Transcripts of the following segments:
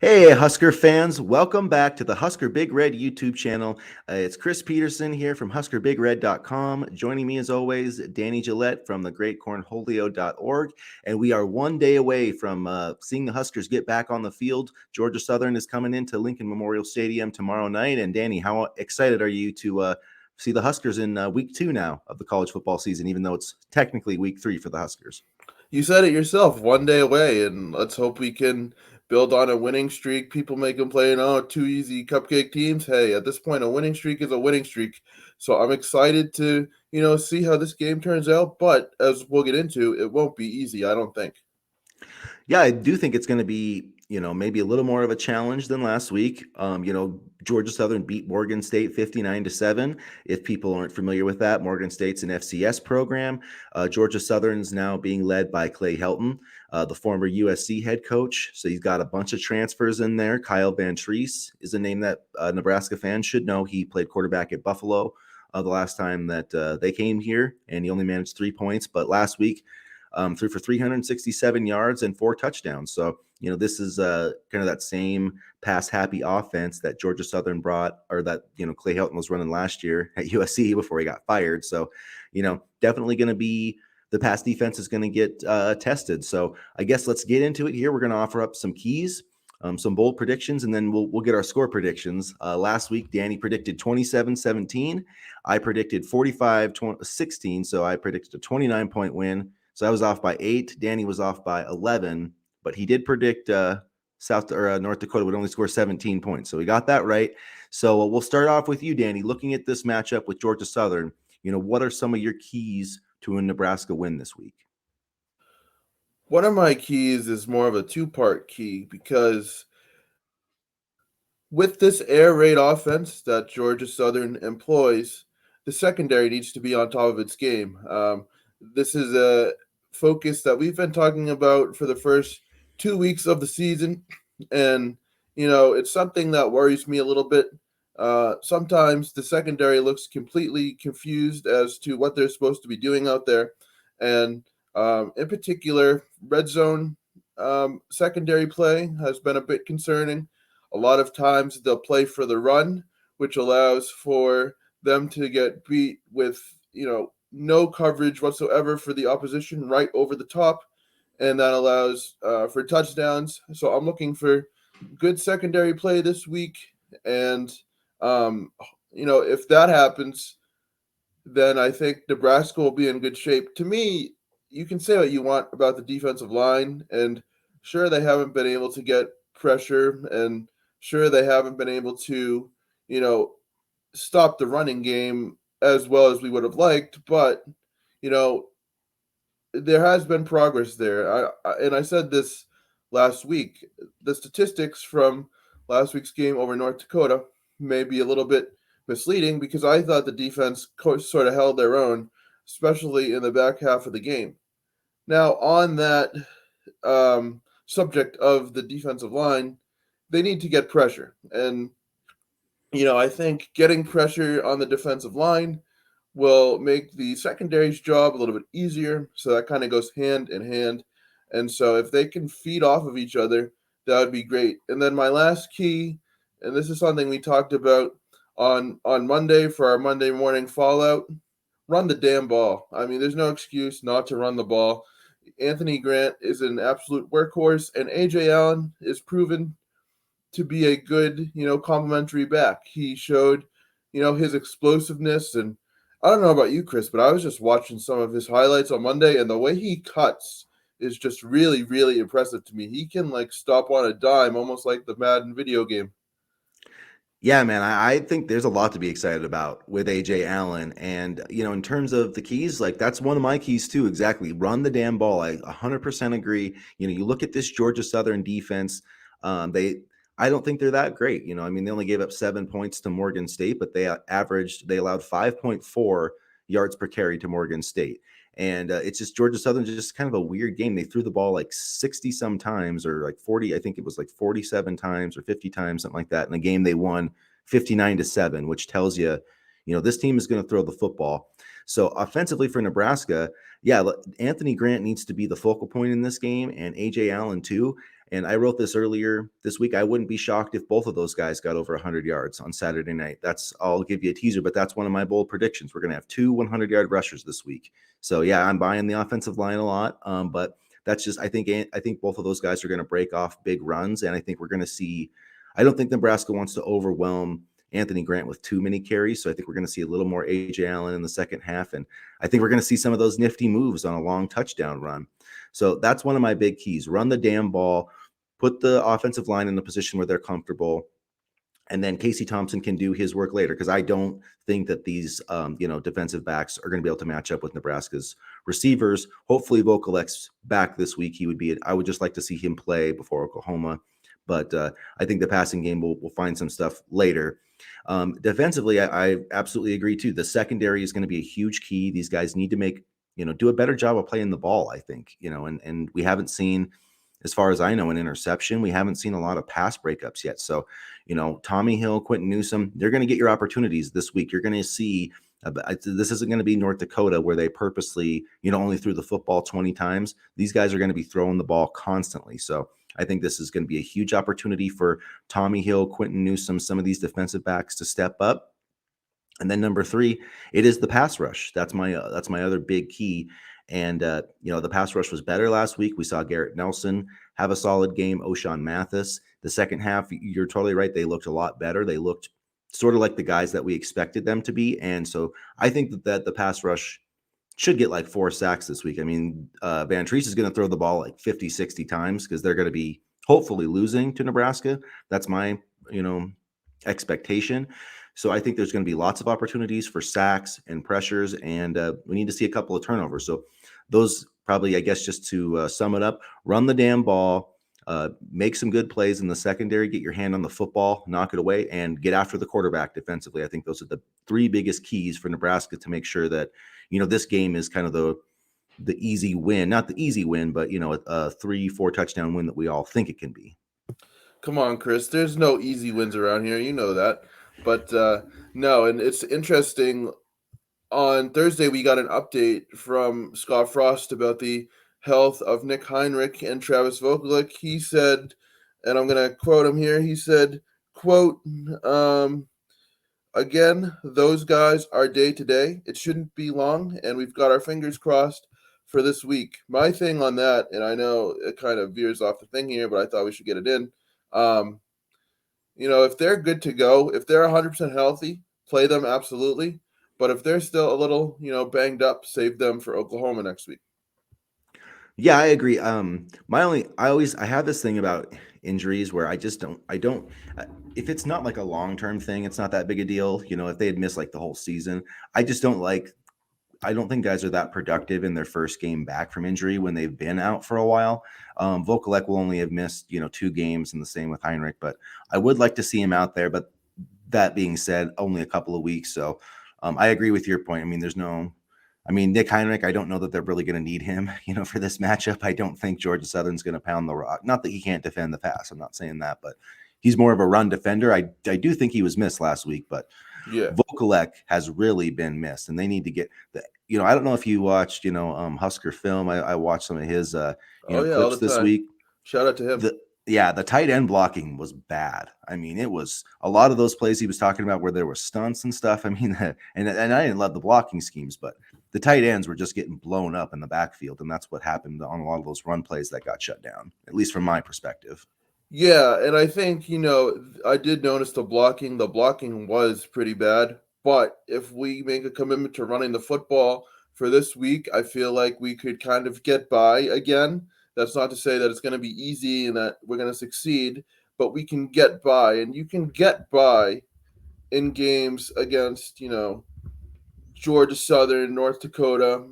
Hey, Husker fans, welcome back to the Husker Big Red YouTube channel. It's Chris Peterson here from HuskerBigRed.com. Joining me as always, Danny Gillette from thegreatcornholio.org. And we are one day away from seeing the Huskers get back on the field. Georgia Southern is coming into Lincoln Memorial Stadium tomorrow night. And Danny, how excited are you to see the Huskers in week 2 now of the college football season, even though it's technically week 3 for the Huskers? You said it yourself, one day away, and let's hope we can build on a winning streak. People may complain, oh, too easy cupcake teams. Hey, at this point, a winning streak is a winning streak. So I'm excited to, see how this game turns out. But as we'll get into, it won't be easy, I don't think. Yeah, I do think it's going to be, maybe a little more of a challenge than last week. Georgia Southern beat Morgan State 59-7. If people aren't familiar with that, Morgan State's an FCS program. Georgia Southern's now being led by Clay Helton, the former USC head coach. So he's got a bunch of transfers in there. Kyle Van Treese is a name that Nebraska fans should know. He played quarterback at Buffalo the last time that they came here, and he only managed 3 points. But last week, threw for 367 yards and 4 touchdowns. So, this is kind of that same pass happy offense that Georgia Southern brought, or that, Clay Helton was running last year at USC before he got fired. So, definitely going to be the pass defense is going to get tested. So I guess let's get into it here. We're going to offer up some keys. Some bold predictions, and then we'll get our score predictions. Last week, Danny predicted 27-17. I predicted 45-16, so I predicted a 29-point win. So I was off by 8. Danny was off by 11, but he did predict North Dakota would only score 17 points. So we got that right. So we'll start off with you, Danny. Looking at this matchup with Georgia Southern, what are some of your keys to a Nebraska win this week? One of my keys is more of a two-part key because with this air raid offense that Georgia Southern employs, the secondary needs to be on top of its game. This is a focus that we've been talking about for the first 2 weeks of the season, and it's something that worries me a little bit. Sometimes the secondary looks completely confused as to what they're supposed to be doing out there, and in particular, red zone secondary play has been a bit concerning. A lot of times they'll play for the run, which allows for them to get beat with, no coverage whatsoever for the opposition right over the top. And that allows for touchdowns. So I'm looking for good secondary play this week. And, if that happens, then I think Nebraska will be in good shape. To me, you can say what you want about the defensive line, and sure, they haven't been able to get pressure, and sure, they haven't been able to, you know, stop the running game as well as we would have liked, but, you know, there has been progress there. And I said this last week. The statistics from last week's game over North Dakota may be a little bit misleading because I thought the defense sort of held their own, especially in the back half of the game. Now, on that subject of the defensive line, they need to get pressure. And, I think getting pressure on the defensive line will make the secondary's job a little bit easier. So that kind of goes hand in hand. And so if they can feed off of each other, that would be great. And then my last key, and this is something we talked about on Monday for our Monday morning fallout, run the damn ball. I mean, there's no excuse not to run the ball. Anthony Grant is an absolute workhorse, and AJ Allen is proven to be a good, complimentary back. He showed, his explosiveness. And I don't know about you, Chris, but I was just watching some of his highlights on Monday, and the way he cuts is just really, really impressive to me. He can like stop on a dime, almost like the Madden video game. Yeah, man, I think there's a lot to be excited about with AJ Allen. And, in terms of the keys, like that's one of my keys too. Exactly. Run the damn ball. I 100% agree. You look at this Georgia Southern defense, I don't think they're that great. I mean, they only gave up 7 points to Morgan State, but they allowed 5.4 yards per carry to Morgan State. And it's just Georgia Southern, just kind of a weird game. They threw the ball like 60 some times, or like 40. I think it was like 47 times or 50 times, something like that. In a game they won 59-7, which tells you, this team is going to throw the football. So offensively for Nebraska, yeah, Anthony Grant needs to be the focal point in this game, and AJ Allen too. And I wrote this earlier this week. I wouldn't be shocked if both of those guys got over 100 yards on Saturday night. I'll give you a teaser, but that's one of my bold predictions. We're going to have two 100-yard rushers this week. So yeah, I'm buying the offensive line a lot. But that's just I think both of those guys are going to break off big runs, and I think we're going to see. I don't think Nebraska wants to overwhelm Anthony Grant with too many carries, so I think we're going to see a little more AJ Allen in the second half, and I think we're going to see some of those nifty moves on a long touchdown run. So that's one of my big keys: run the damn ball, put the offensive line in a position where they're comfortable, and then Casey Thompson can do his work later, because I don't think that these defensive backs are going to be able to match up with Nebraska's receivers. Hopefully Vokalek's back this week. I would just like to see him play before Oklahoma, but I think the passing game will find some stuff later. Defensively, I absolutely agree too. The secondary is going to be a huge key. These guys need to do a better job of playing the ball, I think, and we haven't seen, as far as I know, an interception. We haven't seen a lot of pass breakups yet. So, Tommy Hill, Quentin Newsome, they're going to get your opportunities this week. You're going to see this isn't going to be North Dakota where they purposely, only threw the football 20 times. These guys are going to be throwing the ball constantly. So I think this is going to be a huge opportunity for Tommy Hill, Quentin Newsome, some of these defensive backs to step up. And then number three, it is the pass rush. That's my other big key. And the pass rush was better last week. We saw Garrett Nelson have a solid game. O'Shawn Mathis. The second half, you're totally right. They looked a lot better. They looked sort of like the guys that we expected them to be. And so I think that the pass rush should get like 4 sacks this week. I mean, Van Treese is going to throw the ball like 50, 60 times because they're going to be hopefully losing to Nebraska. That's my, expectation. So I think there's going to be lots of opportunities for sacks and pressures, and we need to see a couple of turnovers. So those probably, I guess, just to sum it up: run the damn ball, make some good plays in the secondary, get your hand on the football, knock it away, and get after the quarterback defensively. I think those are the 3 biggest keys for Nebraska to make sure that, this game is kind of the easy win, not the easy win, but, a 3-4 touchdown win that we all think it can be. Come on, Chris. There's no easy wins around here. You know that. But no, and it's interesting. On Thursday, we got an update from Scott Frost about the health of Nick Heinrich and Travis Vokalek. He said, and I'm going to quote him here, he said, quote, again, those guys are day to day. It shouldn't be long, and we've got our fingers crossed for this week. My thing on that, and I know it kind of veers off the thing here, but I thought we should get it in. If they're good to go, if they're 100% healthy, play them absolutely. But if they're still a little, banged up, save them for Oklahoma next week. Yeah, I agree. I have this thing about injuries where I don't, if it's not like a long-term thing, it's not that big a deal. If they had missed like the whole season, I just I don't think guys are that productive in their first game back from injury when they've been out for a while. Vokalek will only have missed, 2 games, and the same with Heinrich, but I would like to see him out there. But that being said, only a couple of weeks. So I agree with your point. I mean, Nick Heinrich, I don't know that they're really going to need him, for this matchup. I don't think Georgia Southern's going to pound the rock. Not that he can't defend the pass. I'm not saying that, but he's more of a run defender. I do think he was missed last week, but Yeah. Vokalek has really been missed, and they need to get the. I don't know if you watched, Husker film. I watched some of his, Oh, yeah, all clips the this time. week. Shout out to him. The tight end blocking was bad. I mean, it was a lot of those plays he was talking about where there were stunts and stuff. I mean, and I didn't love the blocking schemes, but the tight ends were just getting blown up in the backfield, and that's what happened on a lot of those run plays that got shut down, at least from my perspective. Yeah, and I think, I did notice the blocking. The blocking was pretty bad. But if we make a commitment to running the football for this week, I feel like we could kind of get by again. That's not to say that it's going to be easy and that we're going to succeed, but we can get by. And you can get by in games against, Georgia Southern, North Dakota.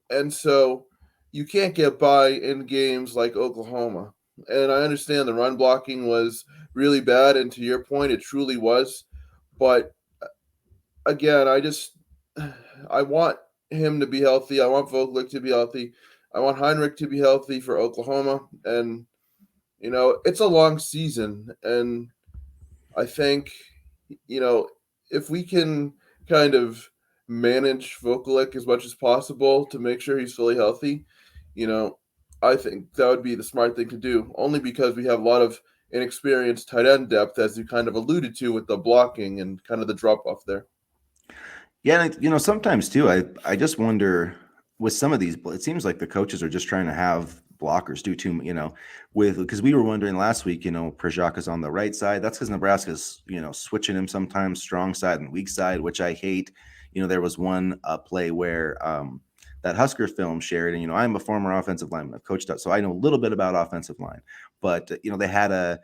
And so you can't get by in games like Oklahoma. And I understand the run blocking was really bad. And to your point, it truly was. But again, I want him to be healthy. I want Vogelick to be healthy. I want Heinrich to be healthy for Oklahoma. And, it's a long season. And I think, if we can kind of manage Vokalek as much as possible to make sure he's fully healthy, you know, I think that would be the smart thing to do, only because we have a lot of inexperienced tight end depth, as you kind of alluded to with the blocking and kind of the drop off there. Yeah, and sometimes too, I just wonder with some of these, it seems like the coaches are just trying to have blockers do too, with because we were wondering last week, Prajaka's on the right side. That's because Nebraska's, switching him sometimes strong side and weak side, which I hate. There was one play where that Husker film shared, and I'm a former offensive lineman. I've coached up, so I know a little bit about offensive line. But they had a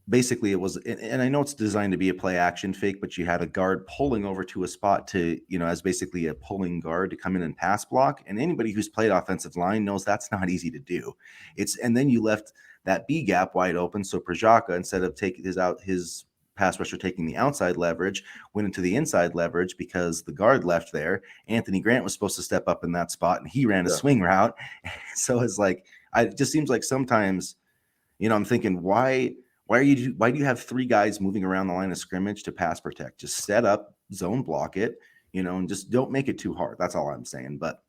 basically it was, and I know it's designed to be a play action fake, but you had a guard pulling over to a spot to, as basically a pulling guard to come in and pass block. And anybody who's played offensive line knows that's not easy to do. And then you left that B gap wide open. So Prajaka, instead of taking his pass rusher taking the outside leverage, went into the inside leverage because the guard left there. Anthony Grant was supposed to step up in that spot and he ran a swing route. So it's like, it just seems like sometimes, I'm thinking, why do you have three guys moving around the line of scrimmage to pass protect? Just set up, zone block it, and just don't make it too hard. That's all I'm saying. But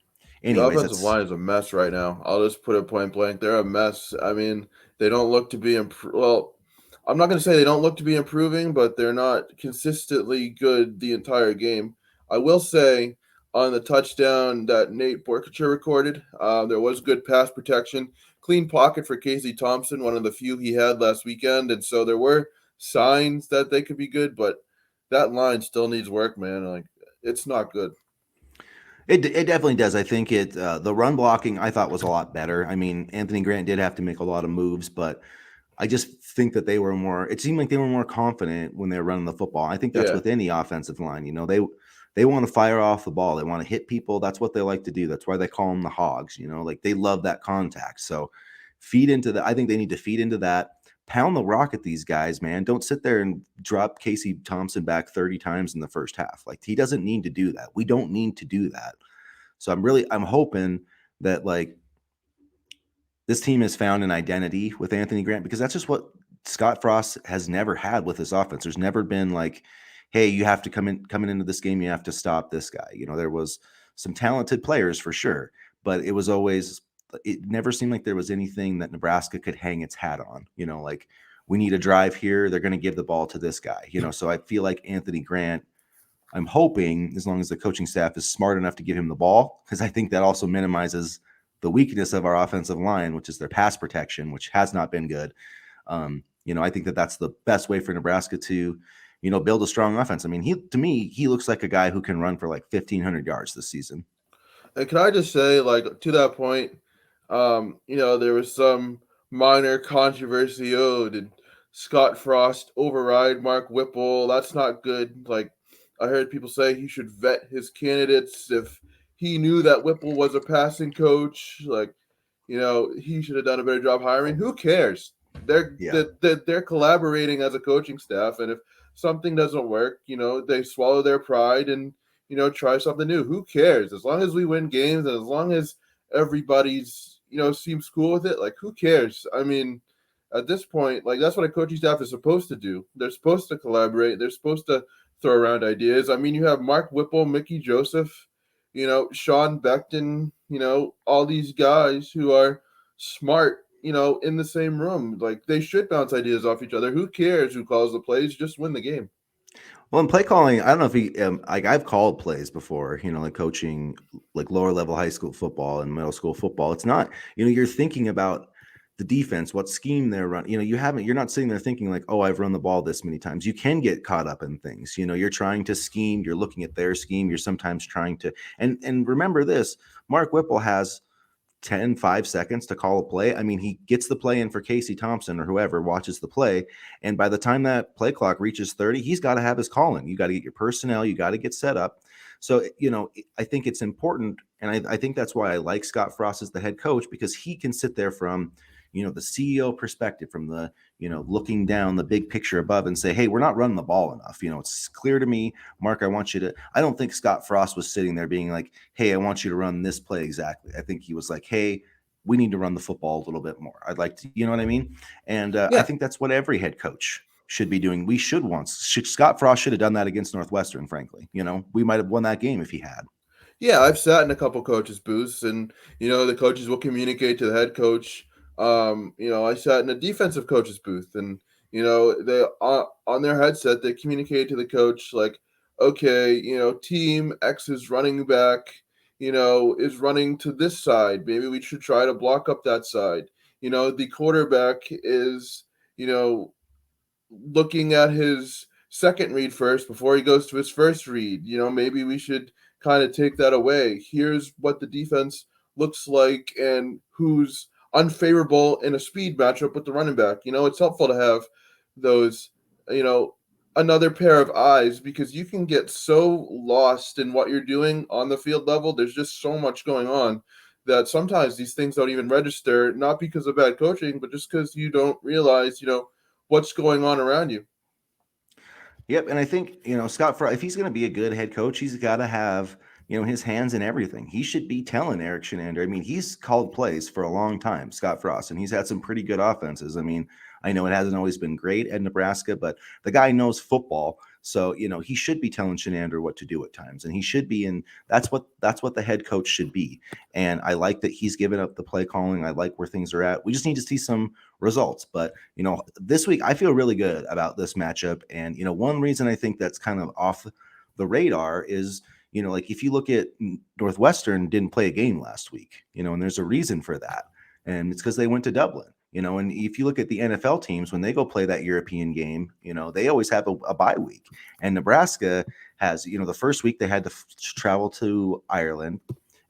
The anyways, offensive line is a mess right now. I'll just put it point blank. They're a mess. I mean, they don't look to be well, I'm not going to say they don't look to be improving, but they're not consistently good the entire game. I will say on the touchdown that Nate Borkacher recorded, there was good pass protection, clean pocket for Casey Thompson, one of the few he had last weekend, and so there were signs that they could be good, but that line still needs work, man. Like it's not good. It definitely does. I think the run blocking I thought was a lot better. I mean, Anthony Grant did have to make a lot of moves, but I just think that they were more. It seemed like they were more confident when they were running the football. I think that's Yeah. with any offensive line. They want to fire off the ball. They want to hit people. That's what they like to do. That's why they call them the Hogs. Like they love that contact. So feed into that. I think they need to feed into that. Pound the rock at these guys, man. Don't sit there and drop Casey Thompson back 30 times in the first half. Like he doesn't need to do that. We don't need to do that. So I'm hoping that like this team has found an identity with Anthony Grant because that's just what Scott Frost has never had with his offense. There's never been like, hey, you have to coming into this game, you have to stop this guy. There was some talented players for sure, but it never seemed like there was anything that Nebraska could hang its hat on. Like we need a drive here, they're going to give the ball to this guy. So I feel like Anthony Grant, I'm hoping, as long as the coaching staff is smart enough to give him the ball, because I think that also minimizes the weakness of our offensive line, which is their pass protection, which has not been good. I think that that's the best way for Nebraska to, build a strong offense. I mean, to me, he looks like a guy who can run for like 1,500 yards this season. And can I just say, like, to that point, there was some minor controversy. Oh, did Scott Frost override Mark Whipple? That's not good. Like, I heard people say he should vet his candidates if he knew that Whipple was a passing coach. Like, he should have done a better job hiring. Who cares? They're collaborating as a coaching staff, and if something doesn't work, they swallow their pride and try something new. Who cares? As long as we win games and as long as everybody's, seems cool with it, like who cares? I mean, at this point, like that's what a coaching staff is supposed to do. They're supposed to collaborate. They're supposed to throw around ideas. I mean, you have Mark Whipple, Mickey Joseph, Sean Beckton, all these guys who are smart, in the same room. Like they should bounce ideas off each other. Who cares who calls the plays? Just win the game. Well, in play calling, I don't know if like I've called plays before, like coaching like lower level high school football and middle school football. It's not, you're thinking about the defense, what scheme they're running. You're not sitting there thinking like, oh, I've run the ball this many times. You can get caught up in things. You're trying to scheme, you're looking at their scheme, you're sometimes trying to, and remember this, Mark Whipple has 5 seconds to call a play. I mean, he gets the play in for Casey Thompson or whoever watches the play. And by the time that play clock reaches 30, he's got to have his call in. You got to get your personnel, you got to get set up. So, I think it's important. And I think that's why I like Scott Frost as the head coach, because he can sit there from, the CEO perspective, from the, looking down the big picture above and say, hey, we're not running the ball enough. It's clear to me, Mark, I don't think Scott Frost was sitting there being like, hey, I want you to run this play exactly. I think he was like, hey, we need to run the football a little bit more. I'd like to, you know what I mean? And I think that's what every head coach should be doing. Scott Frost should have done that against Northwestern, frankly. We might have won that game if he had. Yeah, I've sat in a couple coaches' booths, and the coaches will communicate to the head coach. I sat in a defensive coach's booth, and they on their headset they communicate to the coach like, okay, team X is running back, is running to this side. Maybe we should try to block up that side. The quarterback is you know looking at his second read first before he goes to his first read. Maybe we should kind of take that away. Here's what the defense looks like and who's unfavorable in a speed matchup with the running back. It's helpful to have those, you know, another pair of eyes because you can get so lost in what you're doing on the field level. There's just so much going on that sometimes these things don't even register, not because of bad coaching, but just because you don't realize, what's going on around you. Yep, and I think, Scott Frost, if he's going to be a good head coach, he's got to have, his hands in everything. He should be telling Eric Shenander. I mean, he's called plays for a long time, Scott Frost, and he's had some pretty good offenses. I mean, I know it hasn't always been great at Nebraska, but the guy knows football. So, he should be telling Shenander what to do at times. And he should be in that's what the head coach should be. And I like that he's given up the play calling. I like where things are at. We just need to see some results. But this week I feel really good about this matchup. And one reason I think that's kind of off the radar is like if you look at Northwestern didn't play a game last week, and there's a reason for that, and it's because they went to Dublin. And if you look at the NFL teams when they go play that European game, they always have a bye week. And Nebraska has, the first week they had to travel to Ireland,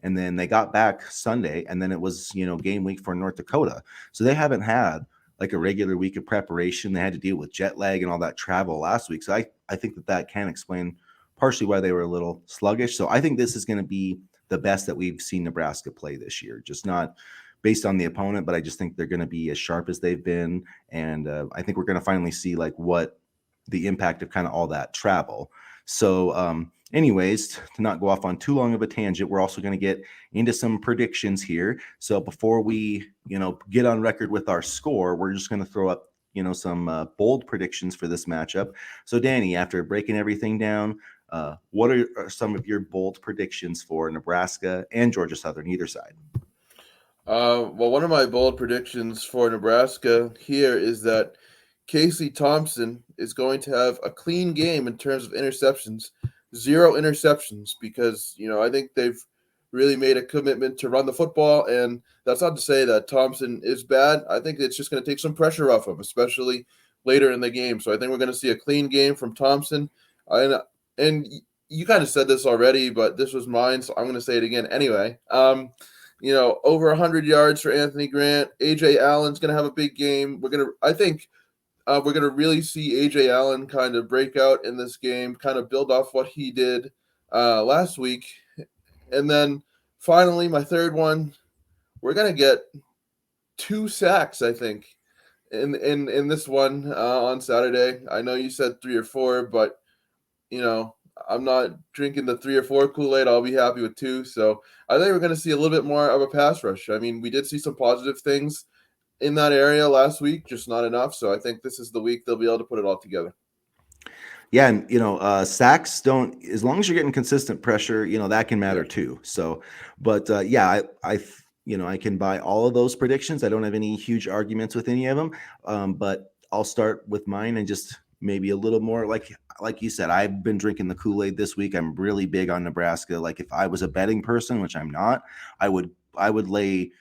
and then they got back Sunday, and then it was game week for North Dakota. So they haven't had like a regular week of preparation. They had to deal with jet lag and all that travel last week. So I think that can explain partially why they were a little sluggish. So I think this is going to be the best that we've seen Nebraska play this year. Just not based on the opponent, but I just think they're going to be as sharp as they've been. And I think we're going to finally see like what the impact of kind of all that travel. So, anyways, to not go off on too long of a tangent, we're also going to get into some predictions here. So before we, get on record with our score, we're just going to throw up, some bold predictions for this matchup. So, Danny, after breaking everything down, what are some of your bold predictions for Nebraska and Georgia Southern, either side? Well, one of my bold predictions for Nebraska here is that Casey Thompson is going to have a clean game in terms of interceptions, zero interceptions, because I think they've really made a commitment to run the football, and that's not to say that Thompson is bad. I think it's just going to take some pressure off him, especially later in the game. So I think we're going to see a clean game from Thompson, and you kind of said this already, but this was mine, so I'm going to say it again anyway. Over 100 yards for Anthony Grant. AJ Allen's going to have a big game. I think we're going to really see AJ Allen kind of break out in this game, kind of build off what he did last week. And then finally, my third one, we're going to get 2 sacks, I think, in this one on Saturday. I know you said 3 or 4, but I'm not drinking the 3 or 4 Kool-Aid. I'll be happy with 2. So I think we're going to see a little bit more of a pass rush. I mean, we did see some positive things in that area last week, just not enough. So I think this is the week they'll be able to put it all together. Yeah, and sacks don't, as long as you're getting consistent pressure, that can matter too. So, but yeah, I can buy all of those predictions. I don't have any huge arguments with any of them. But I'll start with mine and just maybe a little more like you said. I've been drinking the Kool-Aid this week. I'm really big on Nebraska. Like if I was a betting person, which I'm not, I would lay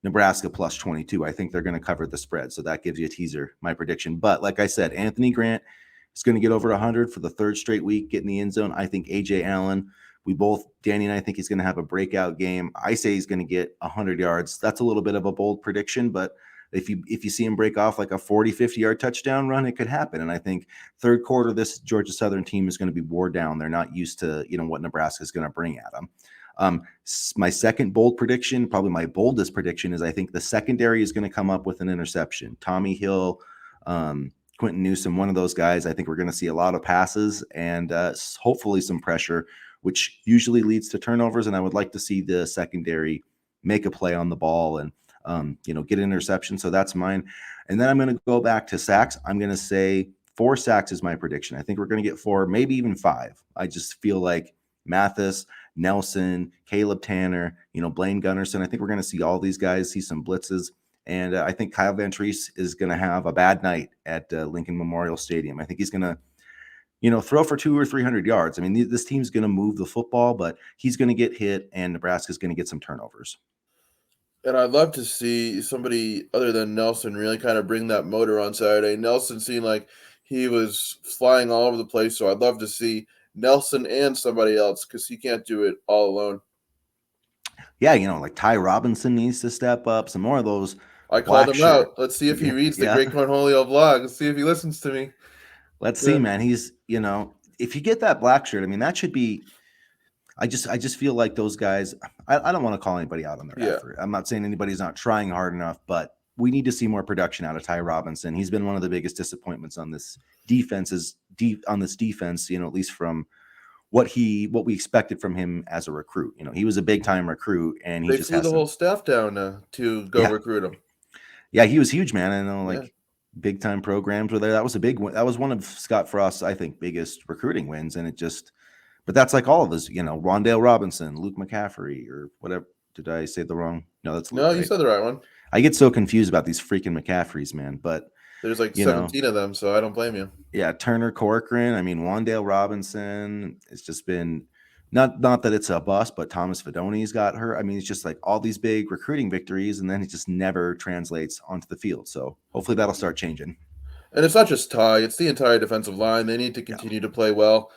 Nebraska plus 22. I think they're going to cover the spread. So that gives you a teaser, my prediction. But like I said, Anthony Grant is going to get over 100 for the third straight week, get in the end zone. I think AJ Allen, Danny and I think he's going to have a breakout game. I say he's going to get 100 yards. That's a little bit of a bold prediction, but if you see him break off like a 40, 50-yard touchdown run, it could happen. And I think third quarter, this Georgia Southern team is going to be wore down. They're not used to, what Nebraska is going to bring at them. My second bold prediction, probably my boldest prediction, is I think the secondary is going to come up with an interception. Tommy Hill, Quentin Newsom, one of those guys. I think we're going to see a lot of passes and hopefully some pressure, which usually leads to turnovers. And I would like to see the secondary make a play on the ball and get an interception. So that's mine. And then I'm going to go back to sacks. I'm going to say 4 sacks is my prediction. I think we're going to get 4, maybe even 5. I just feel like Mathis, Nelson, Caleb Tanner, Blaine Gunnerson. I think we're going to see all these guys, see some blitzes. And I think Kyle Vantrease is going to have a bad night at Lincoln Memorial Stadium. I think he's going to, throw for 200 or 300 yards. I mean, this team's going to move the football, but he's going to get hit, and Nebraska's going to get some turnovers. And I'd love to see somebody other than Nelson really kind of bring that motor on Saturday. Nelson seemed like he was flying all over the place, so I'd love to see Nelson and somebody else because he can't do it all alone. Yeah, like Ty Robinson needs to step up. Some more of those I called black him shirt. out. Let's see if he reads the Yeah. Great Cornholio vlog. Let's see if he listens to me. Let's see, man. He's, if you get that black shirt, I mean, that should be. I just feel like those guys. I don't want to call anybody out on their effort. I'm not saying anybody's not trying hard enough, but we need to see more production out of Ty Robinson. He's been one of the biggest disappointments on this defense. At least from what we expected from him as a recruit. He was a big time recruit, and he They just flew the hasn't. whole staff down to go recruit him. Yeah, he was huge, man. I know, big time programs were there. That was a big win. That was one of Scott Frost's, I think, biggest recruiting wins, and it just. But that's like all of us, Rondale Robinson, Luke McCaffrey, or whatever. Did I say the wrong? No, that's Luke. No, you said the right one. I get so confused about these freaking McCaffreys, man. But there's like 17 of them, so I don't blame you. Yeah, Turner Corcoran. I mean, Wandale Robinson. It's just been not that it's a bust, but Thomas Fidoni's got her. I mean, it's just like all these big recruiting victories, and then it just never translates onto the field. So hopefully that'll start changing. And it's not just Ty; it's the entire defensive line. They need to continue to play well.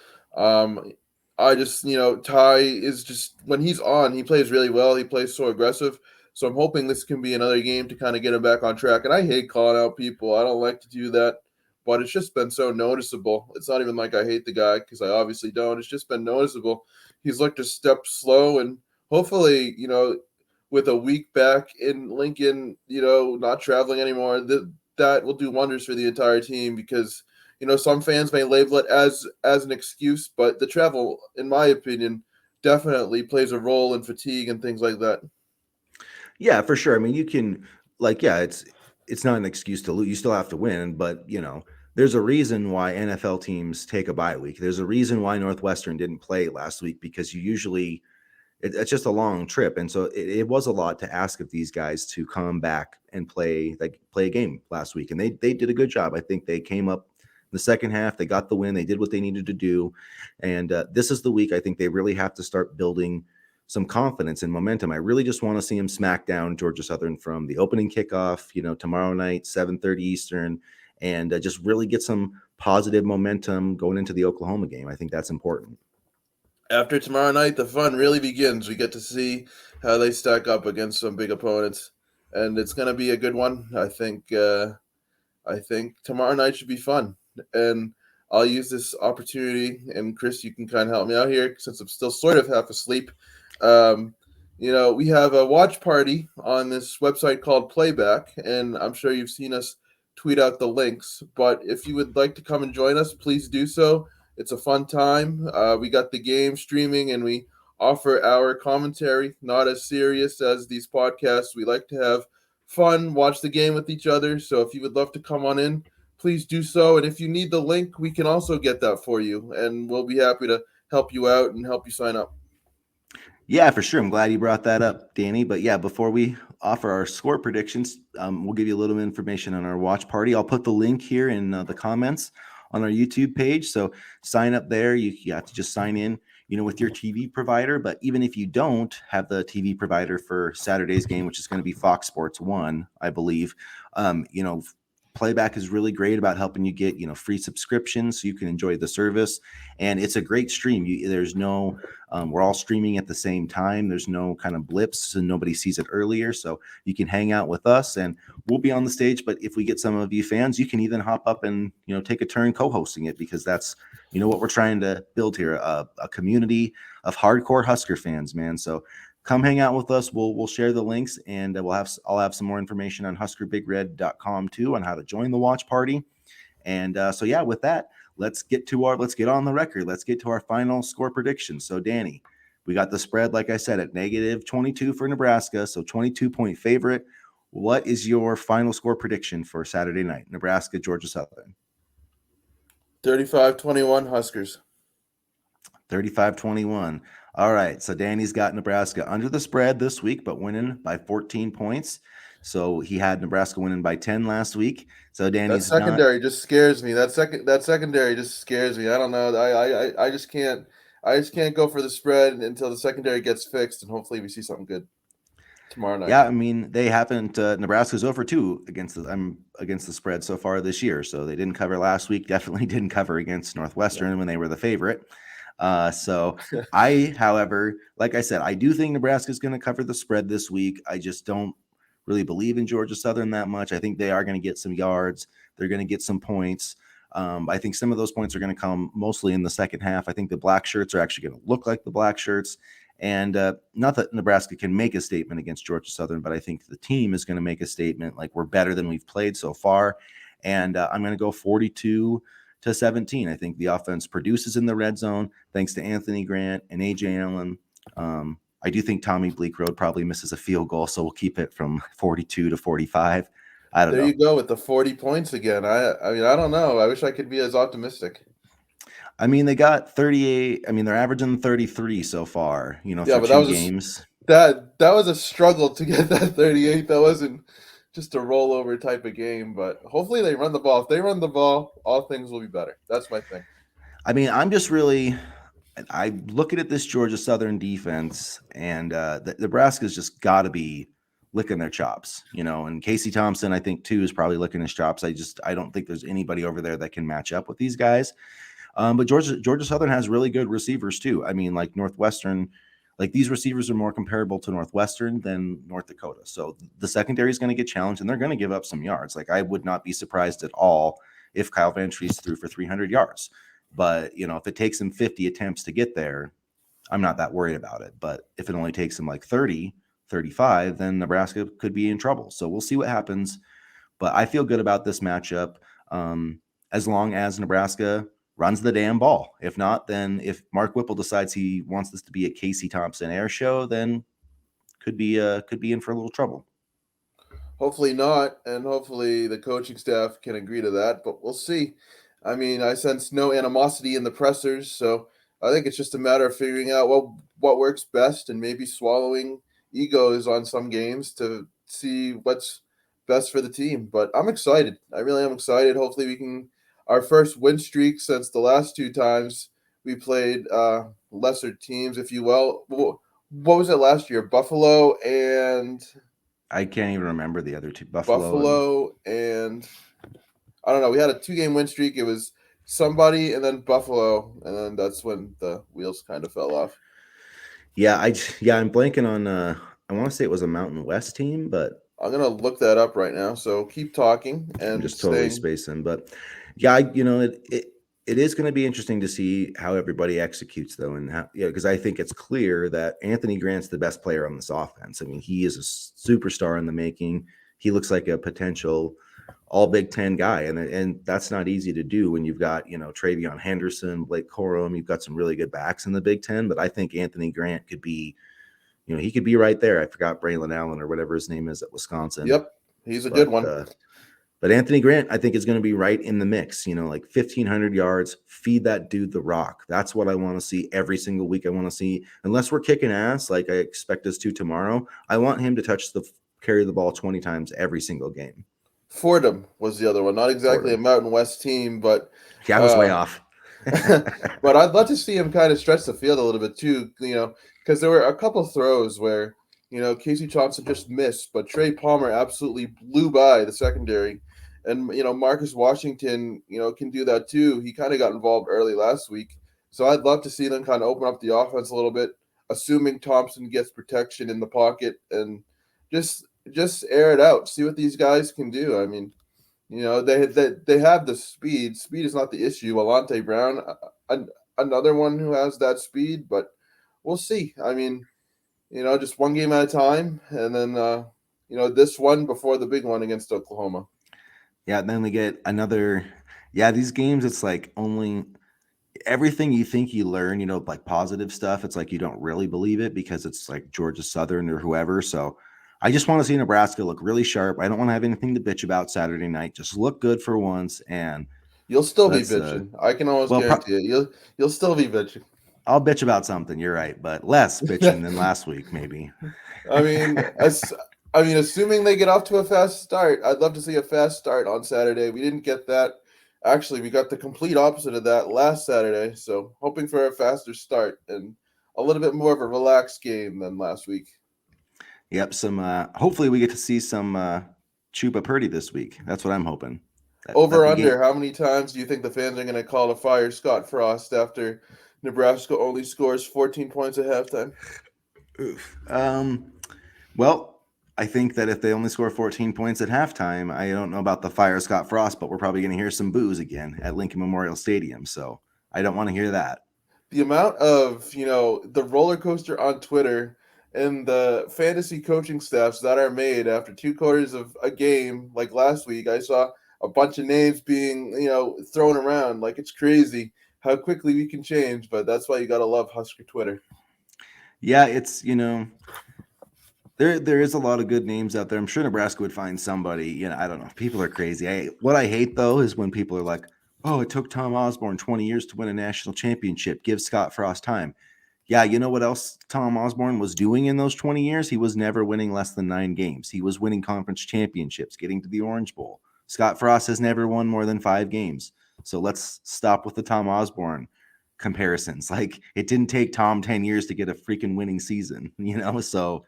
I just, Ty is just, when he's on, he plays really well. He plays so aggressive. So I'm hoping this can be another game to kind of get him back on track. And I hate calling out people. I don't like to do that, but it's just been so noticeable. It's not even like I hate the guy, because I obviously don't. It's just been noticeable. He's looked a step slow, and hopefully, with a week back in Lincoln, not traveling anymore, that will do wonders for the entire team, because some fans may label it as an excuse, but the travel, in my opinion, definitely plays a role in fatigue and things like that. Yeah, for sure. I mean, you can it's not an excuse to lose. You still have to win, but there's a reason why NFL teams take a bye week. There's a reason why Northwestern didn't play last week, because you usually it's just a long trip, and so it was a lot to ask of these guys to come back and play a game last week, and they did a good job. I think they came up the second half. They got the win. They did what they needed to do. And this is the week I think they really have to start building some confidence and momentum. I really just want to see them smack down Georgia Southern from the opening kickoff, tomorrow night, 7:30 Eastern, and just really get some positive momentum going into the Oklahoma game. I think that's important. After tomorrow night, the fun really begins. We get to see how they stack up against some big opponents, and it's going to be a good one. I think tomorrow night should be fun. And I'll use this opportunity, and Chris, you can kind of help me out here since I'm still sort of half asleep. We have a watch party on this website called Playback, and I'm sure you've seen us tweet out the links. But if you would like to come and join us, please do so. It's a fun time. We got the game streaming, and we offer our commentary, not as serious as these podcasts. We like to have fun, watch the game with each other. So if you would love to come on in, please do so. And if you need the link, we can also get that for you, and we'll be happy to help you out and help you sign up. Yeah, for sure. I'm glad you brought that up, Danny. But yeah, before we offer our score predictions, we'll give you a little information on our watch party. I'll put the link here in the comments on our YouTube page. So sign up there. You have to just sign in, with your TV provider. But even if you don't have the TV provider for Saturday's game, which is going to be Fox Sports 1, I believe, Playback is really great about helping you get, free subscriptions so you can enjoy the service. And it's a great stream. There's no, we're all streaming at the same time. There's no kind of blips, so nobody sees it earlier. So you can hang out with us and we'll be on the stage. But if we get some of you fans, you can even hop up and, take a turn co-hosting it, because that's, what we're trying to build here, a community of hardcore Husker fans, man. So come hang out with us. We'll share the links, and I'll have some more information on HuskerBigRed.com too on how to join the watch party. And so yeah, with that, let's get on the record. Let's get to our final score prediction. So Danny, we got the spread, like I said, at -22 for Nebraska, so 22-point favorite. What is your final score prediction for Saturday night, Nebraska, Georgia Southern? 35-21 Huskers. 35-21. All right. So Danny's got Nebraska under the spread this week, but winning by 14 points. So he had Nebraska winning by 10 last week. So That Danny's not. secondary just scares me. That secondary just scares me. I don't know. I just can't. I just can't go for the spread until the secondary gets fixed, and hopefully we see something good tomorrow night. Yeah, I mean they haven't. Nebraska's over 2 against against the spread so far this year. So they didn't cover last week. Definitely didn't cover against Yeah. Northwestern when they were the favorite. So I, however, like I said, I do think Nebraska's going to cover the spread this week. I just don't really believe in Georgia Southern that much. I think they are going to get some yards. They're going to get some points. I think some of those points are going to come mostly in the second half. I think the black shirts are actually going to look like the black shirts. And not that Nebraska can make a statement against Georgia Southern, but I think the team is going to make a statement like we're better than we've played so far. And I'm going to go 42-17. I think the offense produces in the red zone thanks to Anthony Grant and AJ Allen. I do think Tommy Bleekrode probably misses a field goal, so we'll keep it from 42-45. I don't There know. you go with the 40 points again. I mean I don't know. I wish I could be as optimistic. I mean, they got 38. I mean, they're averaging 33 so far, Yeah, through but that 2 was games. that was a struggle to get that 38. That wasn't just a rollover type of game. But hopefully they run the ball. If they run the ball, all things will be better. That's my thing. I mean, I'm just really I looking at this Georgia Southern defense, and Nebraska's just got to be licking their chops, And Casey Thompson, I think too, is probably licking his chops. I don't think there's anybody over there that can match up with these guys. But Georgia Southern has really good receivers too. I mean, like Northwestern, like these receivers are more comparable to Northwestern than North Dakota. So the secondary is going to get challenged, and they're going to give up some yards. Like I would not be surprised at all if Kyle Vantrease threw for 300 yards. But if it takes him 50 attempts to get there, I'm not that worried about it. But if it only takes him like 30, 35, then Nebraska could be in trouble. So we'll see what happens. But I feel good about this matchup as long as Nebraska runs the damn ball. If not, then if Mark Whipple decides he wants this to be a Casey Thompson air show, then could be in for a little trouble. Hopefully not, and hopefully the coaching staff can agree to that. But we'll see. I mean, I sense no animosity in the pressers, so I think it's just a matter of figuring out what works best and maybe swallowing egos on some games to see what's best for the team. But I'm excited. I really am excited. Hopefully, we can our first win streak since the last 2 times we played lesser teams, if you will. What was it last year? I can't even remember the other two, Buffalo and Buffalo and I don't know. We had a 2 game win streak. It was somebody and then Buffalo, and then that's when the wheels kind of fell off. I'm blanking on I want to say it was a Mountain West team, but I'm gonna look that up right now. So keep talking I'm and just totally staying. spacing. But yeah, it is going to be interesting to see how everybody executes though, and how, because I think it's clear that Anthony Grant's the best player on this offense. I mean, he is a superstar in the making. He looks like a potential all Big Ten guy, and that's not easy to do when you've got Travion Henderson, Blake Corum. You've got some really good backs in the Big Ten, but I think Anthony Grant could be, he could be right there. I forgot Braylon Allen or whatever his name is at Wisconsin, Yep, he's a good but one. Anthony Grant, I think, is going to be right in the mix. Like 1,500 yards, feed that dude the rock. That's what I want to see every single week. I want to see, unless we're kicking ass like I expect us to tomorrow, I want him to carry the ball 20 times every single game. Fordham was the other one. Not exactly a Fordham. Mountain West team, but Yeah, I was way off. but I'd love to see him kind of stretch the field a little bit too. Because there were a couple throws where Casey Thompson just missed, but Trey Palmer absolutely blew by the secondary, and Marcus Washington can do that too. He kind of got involved early last week, so I'd love to see them kind of open up the offense a little bit, assuming Thompson gets protection in the pocket and just air it out, see what these guys can do. I mean, they have the speed. Speed is not the issue. Alante Brown, another one who has that speed, but we'll see. I mean, just one game at a time, and then this one before the big one against Oklahoma. Yeah, and then we get another. Yeah, these games, it's like only everything you think you learn, like positive stuff. It's like you don't really believe it because it's like Georgia Southern or whoever. So I just want to see Nebraska look really sharp. I don't want to have anything to bitch about Saturday night. Just look good for once, and You'll still be let's. bitching. I can almost Well, guarantee it. You'll still be bitching. I'll bitch about something. You're right, but less bitching than last week, maybe. I mean, assuming they get off to a fast start, I'd love to see a fast start on Saturday. We didn't get that. Actually, we got the complete opposite of that last Saturday. So, hoping for a faster start and a little bit more of a relaxed game than last week. Yep. Some. Hopefully, we get to see some Chuba Purdy this week. That's what I'm hoping. That Over the game. under, how many times do you think the fans are going to call to fire Scott Frost after Nebraska only scores 14 points at halftime? Oof. Well, I think that if they only score 14 points at halftime, I don't know about the fire Scott Frost, but we're probably going to hear some boos again at Lincoln Memorial Stadium. So I don't want to hear that. The amount of the roller coaster on Twitter and the fantasy coaching staffs that are made after 2 quarters of a game, like last week, I saw a bunch of names being thrown around. Like, it's crazy how quickly we can change, but that's why you gotta love Husker Twitter. Yeah, it's there is a lot of good names out there. I'm sure Nebraska would find somebody. I don't know. People are crazy. What I hate though is when people are like, "Oh, it took Tom Osborne 20 years to win a national championship. Give Scott Frost time." Yeah, you know what else Tom Osborne was doing in those 20 years? He was never winning less than 9 games. He was winning conference championships, getting to the Orange Bowl. Scott Frost has never won more than 5 games. So let's stop with the Tom Osborne comparisons. Like, it didn't take Tom 10 years to get a freaking winning season, So,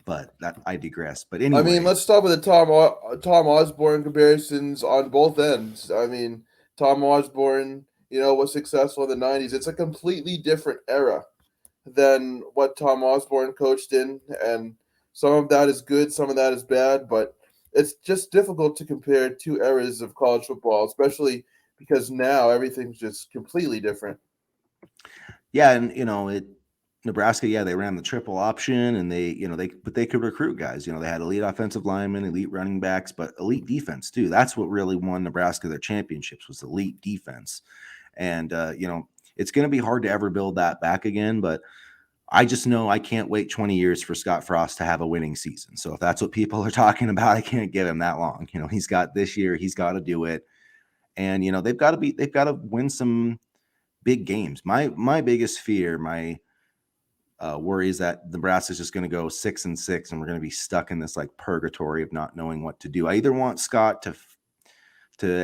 but that I digress. But I mean, anyway, let's start with the Tom Osborne comparisons on both ends. I mean, Tom Osborne, was successful in the '90s. It's a completely different era than what Tom Osborne coached in, and some of that is good, some of that is bad, but it's just difficult to compare two eras of college football, especially because now everything's just completely different. yeah, and Nebraska, yeah, they ran the triple option, and they could recruit guys. They had elite offensive linemen, elite running backs, but elite defense too. That's what really won Nebraska their championships, was elite defense. And it's going to be hard to ever build that back again. But I just know I can't wait 20 years for Scott Frost to have a winning season. So if that's what people are talking about, I can't give him that long. He's got this year, he's got to do it. And they've got to win some big games. My biggest fear, my worry is that Nebraska is just going to go 6-6, and we're going to be stuck in this like purgatory of not knowing what to do. I either want Scott to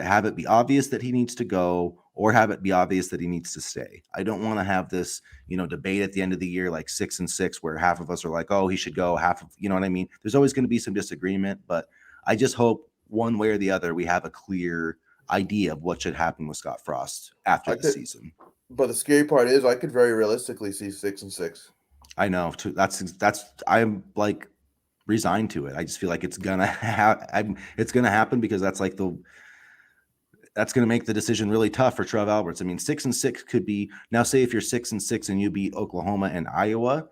have it be obvious that he needs to go, or have it be obvious that he needs to stay. I don't want to have this, debate at the end of the year, like 6-6, where half of us are like, oh, he should go. Half of, you know what I mean? There's always going to be some disagreement, but I just hope one way or the other, we have a clear idea of what should happen with Scott Frost after I the could, season. but the scary part is I could very realistically see 6-6. I know that's I'm like resigned to it. I just feel like it's gonna it's gonna happen, because that's going to make the decision really tough for Trev Alberts. I mean, 6-6 could be, now say if you're 6-6 and you beat Oklahoma and Iowa,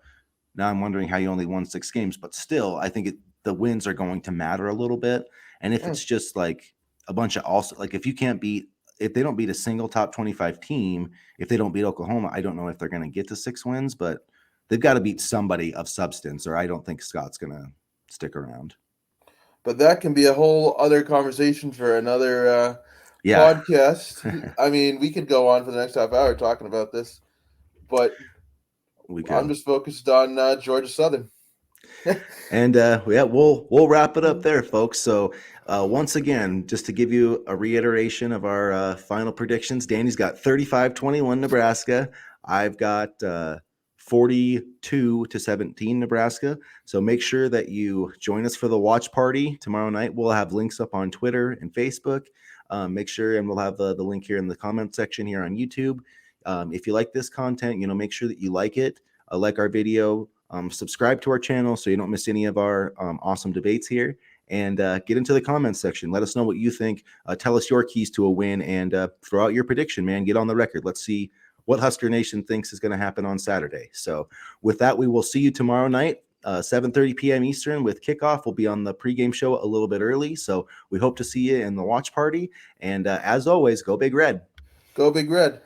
now I'm wondering how you only won 6 games, but still, I think the wins are going to matter a little bit. And if it's just like a bunch of like if they don't beat a single top 25 team, if they don't beat Oklahoma, I don't know if they're going to get to 6 wins, but they've got to beat somebody of substance, or I don't think Scott's going to stick around. But that can be a whole other conversation for another Yeah. podcast. I mean, we could go on for the next half hour talking about this, but We I'm could. just focused on Georgia Southern. And yeah, we'll wrap it up there, folks. So once again, just to give you a reiteration of our final predictions, Danny's got 35-21 Nebraska. I've got 42-17 Nebraska. So make sure that you join us for the watch party tomorrow night. We'll have links up on Twitter and Facebook. Make sure, and we'll have the link here in the comment section here on YouTube. If you like this content, make sure that you like it, like our video. Subscribe to our channel so you don't miss any of our awesome debates here, and get into the comments section. Let us know what you think. Tell us your keys to a win, and throw out your prediction, man. Get on the record. Let's see what Husker Nation thinks is going to happen on Saturday. So with that, we will see you tomorrow night, 7:30 p.m. Eastern with kickoff. We'll be on the pregame show a little bit early, so we hope to see you in the watch party. And as always, go Big Red. Go Big Red.